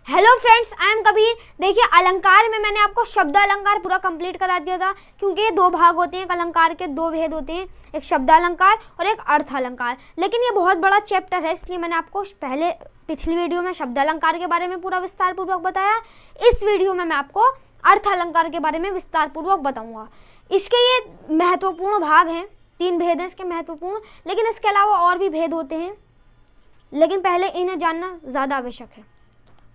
Hello friends, I am Kabir. देखिए, अलंकार में मैंने आपको शब्द अलंकार पूरा कंप्लीट करा दिया था, क्योंकि ये दो भाग होते हैं। एक अलंकार के दो भेद होते हैं, एक शब्द अलंकार और एक अर्थ अलंकार। लेकिन ये बहुत बड़ा चैप्टर है, इसलिए मैंने आपको पिछली वीडियो में शब्द अलंकार के बारे में पूरा विस्तार पूर्वक बताया। इस वीडियो में मैं आपको अर्थ अलंकार के बारे में विस्तार पूर्वक बताऊँगा। इसके ये महत्वपूर्ण भाग हैं, 3 भेद हैं इसके महत्वपूर्ण, लेकिन इसके अलावा और भी भेद होते हैं, लेकिन पहले इन्हें जानना ज़्यादा आवश्यक है।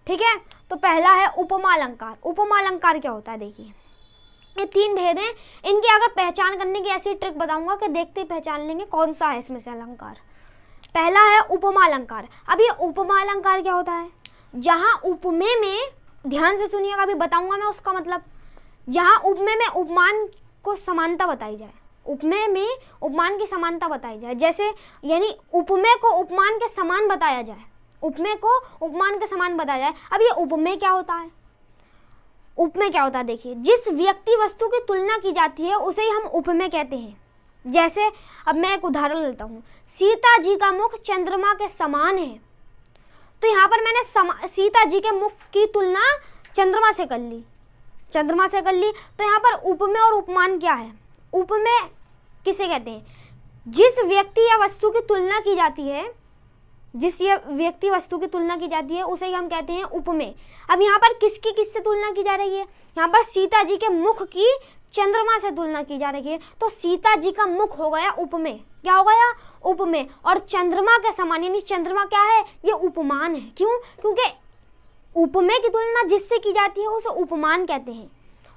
ठीक है, तो पहला है उपमा अलंकार। उपमा अलंकार क्या होता है? देखिए, ये 3 भेद हैं। इनकी अगर पहचान करने की ऐसी ट्रिक बताऊंगा कि देखते ही पहचान लेंगे कौन सा है इसमें से अलंकार। पहला है उपमा अलंकार। अब ये उपमा अलंकार क्या होता है? जहां उपमे में, ध्यान से सुनिएगा, अभी बताऊंगा मैं उसका मतलब। जहां उपमे में उपमान को समानता बताई जाए, उपमे में उपमान की समानता बताई जाए, जैसे यानी उपमे को उपमान के समान बताया जाए, उपमे को उपमान के समान बताया जाए। अब ये उपमेय क्या होता है? उपमेय क्या होता है? देखिए, जिस व्यक्ति वस्तु की तुलना की जाती है उसे ही हम उपमेय कहते हैं। जैसे अब मैं एक उदाहरण लेता हूँ, सीता जी का मुख चंद्रमा के समान है। तो यहाँ पर मैंने सीता जी के मुख की तुलना चंद्रमा से कर ली, चंद्रमा से कर ली। तो यहाँ पर उपमेय और उपमान क्या है? उपमेय किसे कहते हैं? जिस व्यक्ति या वस्तु की तुलना की जाती है, जिस ये व्यक्ति वस्तु की तुलना की जाती है उसे ही हम कहते हैं उपमेय। अब यहाँ पर किसकी किससे तुलना की जा रही है? यहाँ पर सीता जी के मुख की चंद्रमा से तुलना की जा रही है, तो सीता जी का मुख हो गया उपमेय। क्या हो गया? उपमेय। और चंद्रमा के समान, यानी चंद्रमा क्या है? ये उपमान है। क्यों? क्योंकि उपमेय की तुलना जिससे की जाती है उसे उपमान कहते हैं।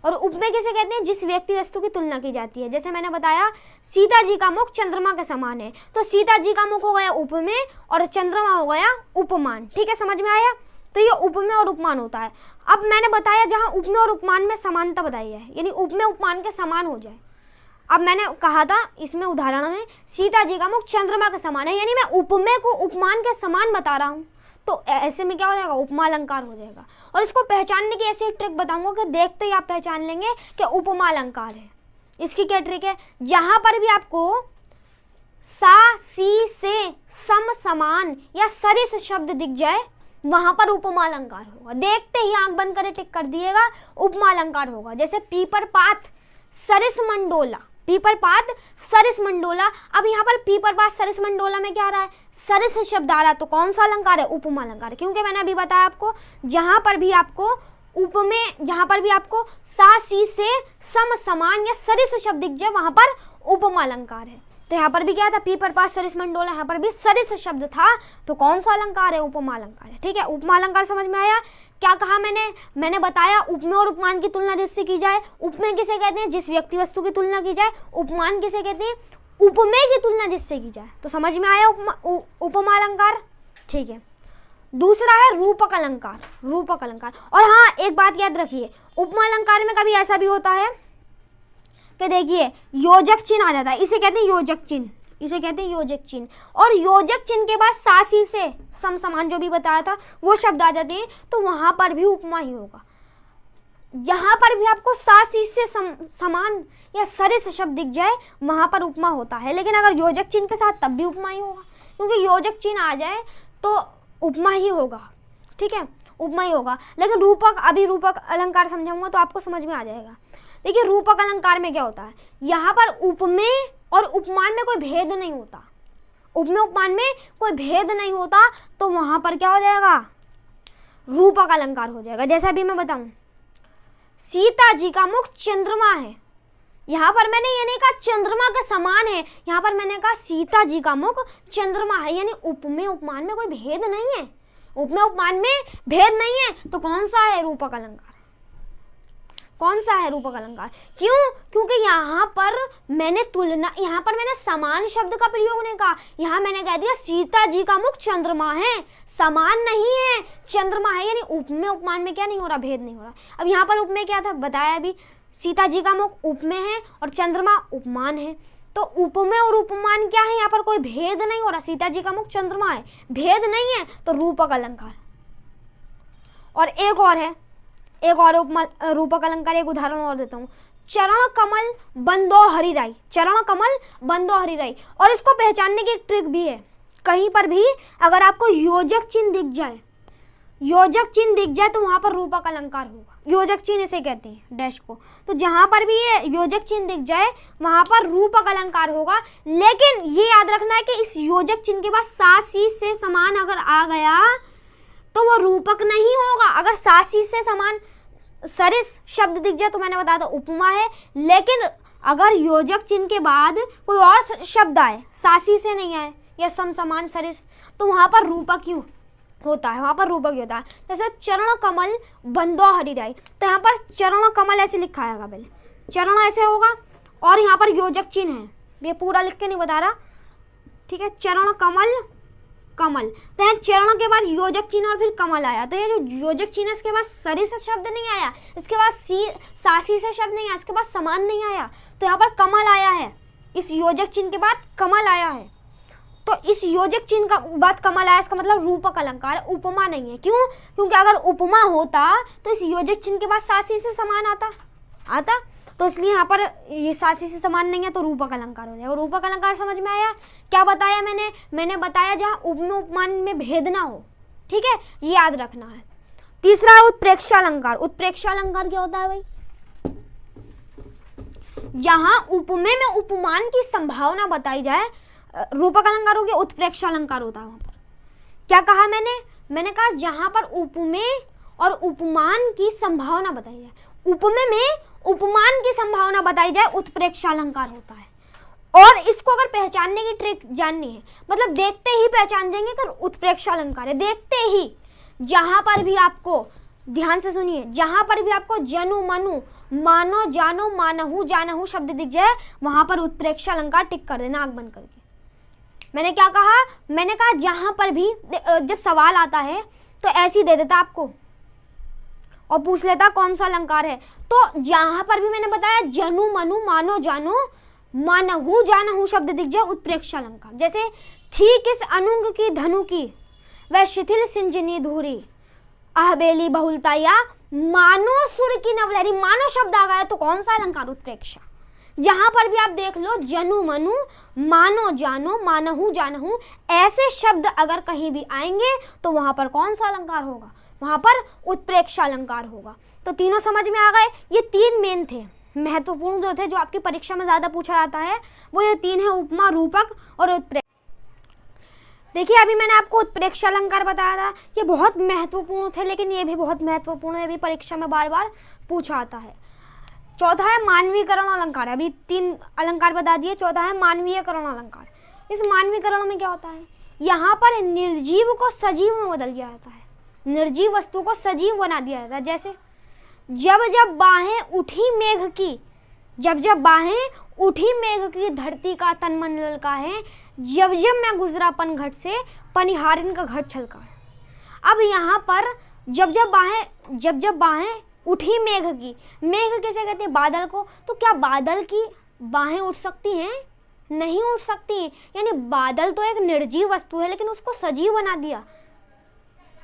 और उपमेय किसे कहते हैं? जिस व्यक्ति वस्तु की तुलना की जाती है। जैसे मैंने बताया, सीता जी का मुख चंद्रमा के समान है, तो सीता जी का मुख हो गया उपमेय और चंद्रमा हो गया उपमान। ठीक है, समझ में आया? तो ये उपमेय और उपमान होता है। अब मैंने बताया जहाँ उपमेय और उपमान में समानता बताई है, यानी उपमेय उपमान के समान हो जाए। अब मैंने कहा था इसमें उदाहरण में, सीता जी का मुख चंद्रमा के समान है, यानी मैं उपमेय को उपमान के समान बता रहा हूँ, तो ऐसे में क्या हो जाएगा? उपमा अलंकार हो जाएगा। और इसको पहचानने की ऐसी ट्रिक बताऊंगा कि देखते ही आप पहचान लेंगे कि उपमा अलंकार है। इसकी क्या ट्रिक है? जहां पर भी आपको सा, सी, से, सम, समान या सरिस शब्द दिख जाए, वहां पर उपमा अलंकार होगा। देखते ही आंख बंद करे टिक कर दिएगा, उपमा अलंकार होगा। जैसे पीपर पात सरिस मंडोला, पीपर पात सरिस मंडोला। अब यहाँ पर पीपर पात सरिस मंडोला में क्या आ रहा है? सरिस शब्द आ रहा है, तो कौन सा अलंकार है? उपमा अलंकार। क्योंकि मैंने अभी बताया आपको, जहां पर भी आपको उपमेय, जहां पर भी आपको सा, सी, से, सम, समान या सरिस शब्द दिख जाए, वहां पर उपमा अलंकार है। तो यहाँ पर भी क्या था? पीपर पात सरिस मंडोला, यहाँ पर भी सरिस शब्द था, तो कौन सा अलंकार है? उपमा अलंकार है। ठीक है, उपमा अलंकार समझ में आया? क्या कहा मैंने बताया उपमेय और उपमान की तुलना जिससे की जाए। उपमेय किसे कहते हैं? जिस व्यक्ति वस्तु की तुलना की जाए। उपमान किसे कहते हैं? उपमेय की तुलना जिससे की जाए। तो समझ में आया उपमा अलंकार? ठीक है, दूसरा है रूपक अलंकार। रूपक अलंकार। और हाँ, एक बात याद रखिए, उपमा अलंकार में कभी ऐसा भी होता है कि देखिए योजक चिन्ह आ जाता है, इसे कहते हैं योजक चिन्ह, इसे कहते हैं योजक चिन्ह। और योजक चिन्ह के बाद सा, सी, से, सम, समान जो भी बताया था वो शब्द आ जाते हैं, तो वहां पर भी उपमा ही होगा। जहां पर भी आपको सा, सी, से, समान या सरिस शब्द दिख जाए, वहां पर उपमा होता है। लेकिन अगर योजक चिन्ह के साथ तब भी उपमा ही होगा, क्योंकि योजक चिन्ह आ जाए तो उपमा ही होगा। ठीक है, उपमा ही होगा। लेकिन अभी रूपक अलंकार समझाऊंगा तो आपको समझ में आ जाएगा। देखिए, रूपक अलंकार में क्या होता है? यहाँ पर उपमेय और उपमान में कोई भेद नहीं होता, उपमेय उपमान में कोई भेद नहीं होता, तो वहां पर क्या हो जाएगा? रूपक अलंकार हो जाएगा। जैसा अभी मैं बताऊं, सीता जी का मुख चंद्रमा है, यहाँ पर मैंने ये नहीं कहा चंद्रमा के समान है, यहाँ पर मैंने कहा सीता जी का मुख चंद्रमा है, यानी उपमेय उपमान में कोई भेद नहीं है, उपमेय उपमान में भेद नहीं है। तो कौन सा है रूपक अलंकार? कौन सा है रूपक अलंकार? क्यों? क्योंकि यहाँ पर मैंने तुलना, यहाँ पर मैंने समान शब्द का प्रयोग नहीं कहा, यहाँ मैंने कह दिया सीता जी का मुख चंद्रमा है, समान नहीं है, चंद्रमा है, यानी उपमेय उपमान में क्या नहीं हो रहा? भेद नहीं हो रहा। अब यहाँ पर उपमेय क्या था? बताया अभी, सीता जी का मुख उपमेय है और चंद्रमा उपमान है, तो उपमेय और उपमान क्या है? यहाँ पर कोई भेद नहीं हो रहा, सीता जी का मुख चंद्रमा है, भेद नहीं है, तो रूपक अलंकार। और एक और है, एक और रूपक अलंकार, एक उदाहरण और देता हूँ, चरण कमल बंदो हरिराई। चरण कमल बंदो हरिराई। और इसको पहचानने की एक ट्रिक भी है, कहीं पर भी अगर आपको योजक चिन्ह दिख जाए, योजक चिन्ह दिख जाए तो वहां पर रूपक अलंकार होगा। योजक चिन्ह इसे कहते हैं डैश को। तो जहां पर भी ये योजक चिन्ह दिख जाए वहां पर रूपक अलंकार होगा। लेकिन ये याद रखना है कि इस योजक चिन्ह के बाद सासी से समान अगर आ गया तो वो रूपक नहीं होगा। अगर सासी से समान सरिस शब्द दिख जाए तो मैंने बताया था उपमा है। लेकिन अगर योजक चिन्ह के बाद कोई और शब्द आए, सासी से नहीं आए या सम समान सरिस, तो वहां पर रूपक ही होता है, वहां पर रूपक ही होता है। जैसे चरण कमल बंदो हरिराई, तो यहाँ पर चरण कमल ऐसे लिखा है, पहले चरण ऐसे होगा और यहाँ पर योजक चिन्ह है, ये पूरा लिख के नहीं बता रहा, ठीक है। चरण कमल कमल, तो यहाँ चरण के बाद योजक चिन्ह और फिर कमल आया, तो ये जो योजक चिन्ह इसके बाद सरी से शब्द नहीं आया, इसके बाद सासी से शब्द नहीं आया, इसके बाद समान नहीं आया, तो यहाँ पर कमल आया है। इस योजक चिन्ह के बाद कमल आया है, तो इस योजक चिन्ह का बाद कमल आया, इसका मतलब रूपक अलंकार है, उपमा नहीं है। क्यों? क्योंकि अगर उपमा होता तो इस योजक चिन्ह के बाद सासी से समान आता, तो इसलिए यहाँ पर ये सासी से समान नहीं है तो रूपक अलंकार हो जाएगा। रूपक अलंकार समझ में आया? क्या बताया मैंने बताया जहाँ उपमेय उपमान में भेद ना हो, ठीक है, ये याद रखना है। तीसरा है उत्प्रेक्षालंकार। उत्प्रेक्षालंकार क्या होता है भाई? जहां उपमेय में उपमान की संभावना बताई जाए, रूपक अलंकार हो गया, उत्प्रेक्षालंकार होता है। वहां पर क्या कहा मैंने कहा जहां पर उपमेय और उपमान की संभावना बताई जाए, उपमेय में उपमान की संभावना बताई जाए, उत्प्रेक्षालंकार होता है। और इसको अगर पहचानने की ट्रिक जाननी है, मतलब देखते ही पहचान जाएंगे कि उत्प्रेक्षालंकार है। देखते ही जहां पर भी आपको, ध्यान से सुनिए, जहां पर भी आपको जनु मनु मानो जानो मानहु जानहु शब्द दिख जाए वहां पर उत्प्रेक्षालंकार टिक कर देना आंख बंद करके। मैंने क्या कहा? मैंने कहा जहां पर भी जब सवाल आता है तो ऐसे ही दे देता आपको और पूछ लेता कौन सा अलंकार है। तो जहां पर भी मैंने बताया जनु मनु मानो जानो मानहु जानहु शब्द दिख जाए, उत्प्रेक्षालंकार। जैसे थी किस अनुंग की धनु की वह शिथिल सिंजनी धूरी अहबेली बहुलताया मानो सुर की नवलहरी, मानो शब्द आ गया तो कौन सा अलंकार? उत्प्रेक्षा। जहां पर भी आप देख लो जनु मनु मानो जानो मानहु जानहु ऐसे शब्द अगर कहीं भी आएंगे तो वहां पर कौन सा अलंकार होगा? वहां पर उत्प्रेक्षालंकार होगा। तो तीनों समझ में आ गए। ये तीन मेन थे, महत्वपूर्ण जो थे, जो आपकी परीक्षा में ज्यादा पूछा जाता है, वो ये तीन है, उपमा, रूपक और उत्प्रेक्ष। देखिए अभी मैंने आपको उत्प्रेक्षालंकार बताया था, ये बहुत महत्वपूर्ण थे, लेकिन ये भी बहुत महत्वपूर्ण है, ये भी परीक्षा में बार बार पूछा आता है। चौथा है मानवीकरण अलंकार। अभी तीन अलंकार बता दिए, चौथा है मानवीयकरण अलंकार। इस मानवीकरण में क्या होता है? यहाँ पर निर्जीव को सजीव में बदल दिया जाता है, निर्जीव वस्तु को सजीव बना दिया जाता है। जैसे जब जब बाहें उठी मेघ की, जब जब बाहें उठी मेघ की धरती का तन मन ललका है, जब जब मैं गुजरा पन घट से पनिहारिन का घट छलका है। अब यहाँ पर जब जब बाहें उठी मेघ की, मेघ कैसे कहते हैं? बादल को। तो क्या बादल की बाहें उठ सकती हैं? नहीं उठ सकती। यानी बादल तो एक निर्जीव वस्तु है, लेकिन उसको सजीव बना दिया,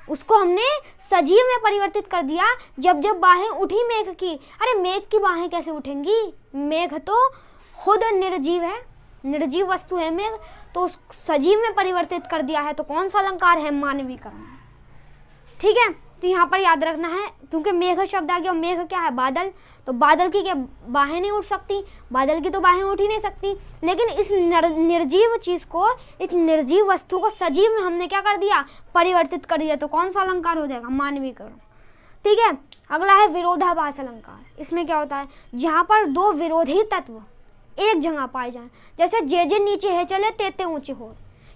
उसको हमने सजीव में परिवर्तित कर दिया। जब जब बाहें उठी मेघ की, अरे मेघ की बाहें कैसे उठेंगी? मेघ तो खुद निर्जीव है, निर्जीव वस्तु है मेघ, तो उस सजीव में परिवर्तित कर दिया है। तो कौन सा अलंकार है? मानवीकरण। ठीक है, तो यहाँ पर याद रखना है, क्योंकि मेघ शब्द आ गया, मेघ क्या है? बादल। तो बादल की क्या बाहें नहीं उठ सकती? बादल की तो बाहें उठ ही नहीं सकती। लेकिन इस निर्जीव चीज को, इस निर्जीव वस्तु को सजीव में हमने क्या कर दिया? परिवर्तित कर दिया। तो कौन सा अलंकार हो जाएगा? मानवीकरण। ठीक है, अगला है विरोधाभास अलंकार। इसमें क्या होता है? जहाँ पर दो विरोधी तत्व एक जगह पाए जाए, जैसे जे नीचे है चले ते ऊंचे हो,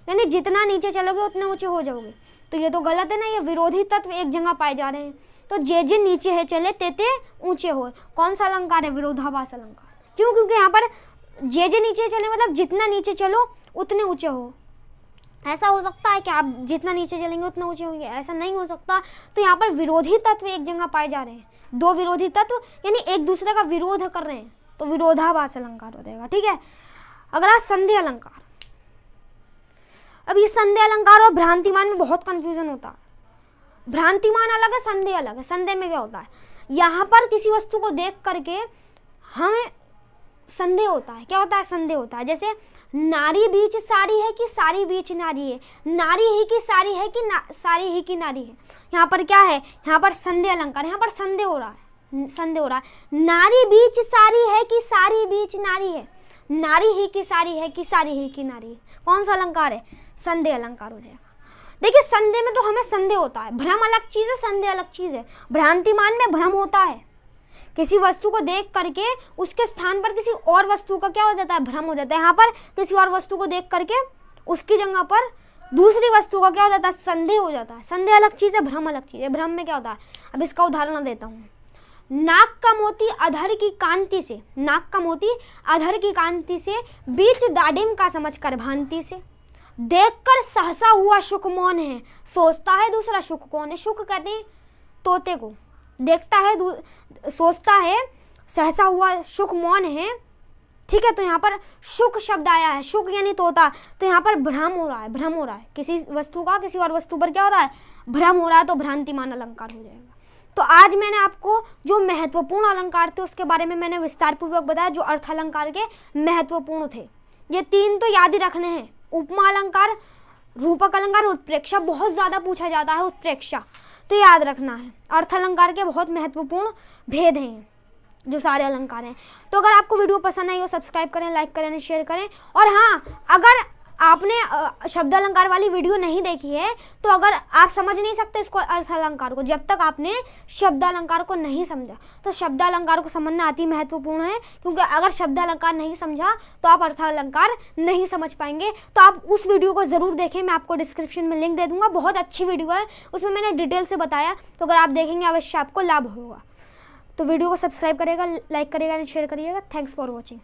यानी जितना नीचे चलोगे उतने ऊंचे हो जाओगे। तो ये तो गलत है ना, ये विरोधी तत्व एक जगह पाए जा रहे हैं। तो जे नीचे है चले ते ऊंचे हो, कौन सा अलंकार है? विरोधाभास अलंकार। क्यों? क्योंकि यहाँ पर जे नीचे चले मतलब जितना नीचे चलो उतने ऊंचे हो। ऐसा हो सकता है कि आप जितना नीचे चलेंगे उतना ऊंचे होंगे? ऐसा नहीं हो सकता। तो यहाँ पर विरोधी तत्व एक जगह पाए जा रहे हैं, दो विरोधी तत्व यानी एक दूसरे का विरोध कर रहे हैं, तो विरोधाभास अलंकार हो जाएगा। ठीक है, अगला संधि अलंकार। अब ये संधि अलंकार और भ्रांतिमान में बहुत कंफ्यूजन होता है। भ्रांतिमान अलग है, संधि अलग है। संधि में क्या होता है? यहाँ पर किसी वस्तु को देख करके हमें संदेह होता है। क्या होता है? संदेह होता है। जैसे नारी बीच सारी है कि सारी बीच नारी है, नारी ही की सारी है कि सारी ही की नारी है। यहाँ पर क्या है, यहाँ पर संदेह अलंकार, यहाँ पर संदेह हो रहा है, संदेह हो रहा है। नारी बीच सारी है कि सारी बीच नारी है, नारी ही की सारी है कि सारी ही की नारी है। कौन सा अलंकार है, संदेह अलंकार हो जाएगा। देखिए संदेह में तो हमें संदेह होता है, भ्रम अलग चीज है, संदेह अलग चीज है। भ्रांतिमान में भ्रम होता है, किसी वस्तु को देख करके उसके स्थान पर किसी और वस्तु का क्या हो जाता है, भ्रम हो जाता है। यहाँ पर किसी और वस्तु को देख करके उसकी जगह पर दूसरी वस्तु का क्या हो जाता है, संदेह हो जाता है। संदेह अलग चीज है, भ्रम अलग चीज है। भ्रम में क्या होता है, अब इसका उदाहरण देता हूँ। नाक का मोती अधर की कांति से, नाक का मोती अधर की कांति से, बीच दाडिम का समझकर भांति से, देखकर सहसा हुआ शुक मौन है, सोचता है दूसरा शुक कौन है। शुक कहते हैं तोते को, देखता है सोचता है, सहसा हुआ शुक मौन है। ठीक है, तो यहाँ पर शुक शब्द आया है, शुक यानी तोता, तो यहाँ पर भ्रम हो रहा है, भ्रम हो रहा है। किसी वस्तु का किसी और वस्तु पर क्या हो रहा है, भ्रम हो रहा है, तो भ्रांतिमान अलंकार हो जाएगा। तो आज मैंने आपको जो महत्वपूर्ण अलंकार थे उसके बारे में मैंने विस्तार पूर्वक बताया, जो अर्थ अलंकार के महत्वपूर्ण थे। ये 3 तो याद ही रखने हैं, उपमा अलंकार, रूपक अलंकार, उत्प्रेक्षा। बहुत ज़्यादा पूछा जाता है उत्प्रेक्षा, तो याद रखना है। अर्थ अलंकार के बहुत महत्वपूर्ण भेद हैं जो सारे अलंकार हैं। तो अगर आपको वीडियो पसंद आई हो, सब्सक्राइब करें, लाइक करें, शेयर करें। और हाँ, अगर आपने शब्द अलंकार वाली वीडियो नहीं देखी है तो अगर आप समझ नहीं सकते इसको, अर्थ अलंकार को, जब तक आपने शब्द अलंकार को नहीं समझा। तो शब्द अलंकार को समझना अति महत्वपूर्ण है, क्योंकि अगर शब्द अलंकार नहीं समझा तो आप अर्थ अलंकार नहीं समझ पाएंगे। तो आप उस वीडियो को ज़रूर देखें, मैं आपको डिस्क्रिप्शन में लिंक दे दूंगा। बहुत अच्छी वीडियो है, उसमें मैंने डिटेल से बताया। तो अगर आप देखेंगे अवश्य आपको लाभ होगा। तो वीडियो को सब्सक्राइब करिएगा, लाइक करिएगा, शेयर करिएगा। Thanks for watching.